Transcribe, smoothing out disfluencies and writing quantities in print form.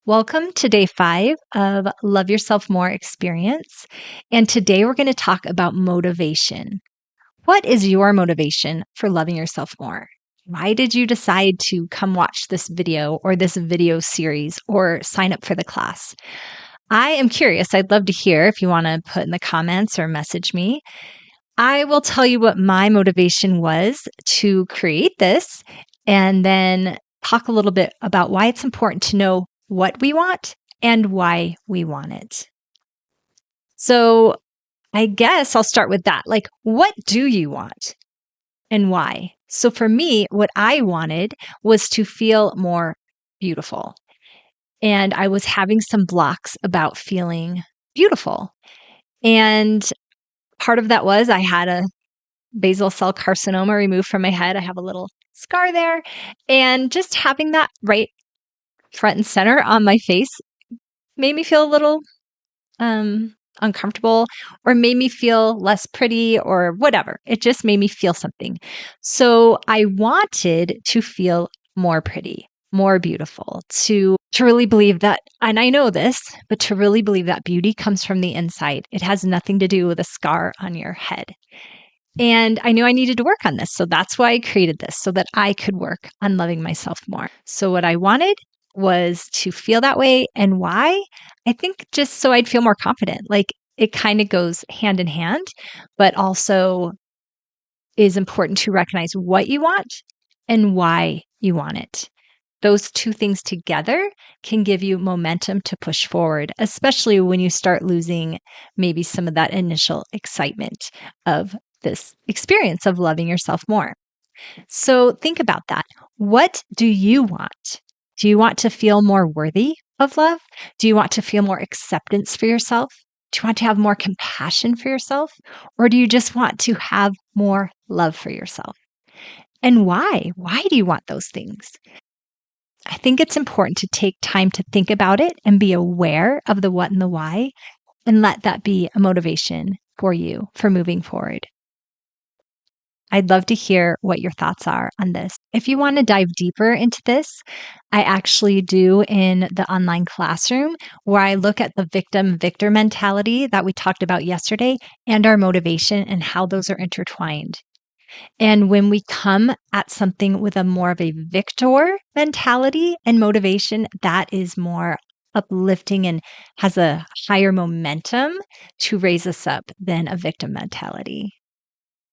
Welcome to day 5 of Love Yourself More experience. And today we're going to talk about motivation. What is your motivation for loving yourself more? Why did you decide to come watch this video or this video series or sign up for the class? I am curious. I'd love to hear if you want to put in the comments or message me. I will tell you what my motivation was to create this and then talk a little bit about why it's important to know what we want and why we want it. So, I guess I'll start with that. Like, what do you want and why? So, for me, what I wanted was to feel more beautiful. And I was having some blocks about feeling beautiful. And part of that was I had a basal cell carcinoma removed from my head. I have a little scar there. And just having that right front and center on my face made me feel a little uncomfortable or made me feel less pretty or whatever. It just made me feel something. So I wanted to feel more pretty, more beautiful, to really believe that, and I know this, but to really believe that beauty comes from the inside. It has nothing to do with a scar on your head. And I knew I needed to work on this. So that's why I created this, so that I could work on loving myself more. So what I wanted was to feel that way. And why? I think just so I'd feel more confident. Like it kind of goes hand in hand, but also is important to recognize what you want and why you want it. Those two things together can give you momentum to push forward, especially when you start losing maybe some of that initial excitement of this experience of loving yourself more. So think about that. What do you want? Do you want to feel more worthy of love? Do you want to feel more acceptance for yourself? Do you want to have more compassion for yourself? Or do you just want to have more love for yourself? And why? Why do you want those things? I think it's important to take time to think about it and be aware of the what and the why, and let that be a motivation for you for moving forward. I'd love to hear what your thoughts are on this. If you want to dive deeper into this, I actually do in the online classroom where I look at the victim victor mentality that we talked about yesterday and our motivation and how those are intertwined. And when we come at something with a more of a victor mentality and motivation, that is more uplifting and has a higher momentum to raise us up than a victim mentality.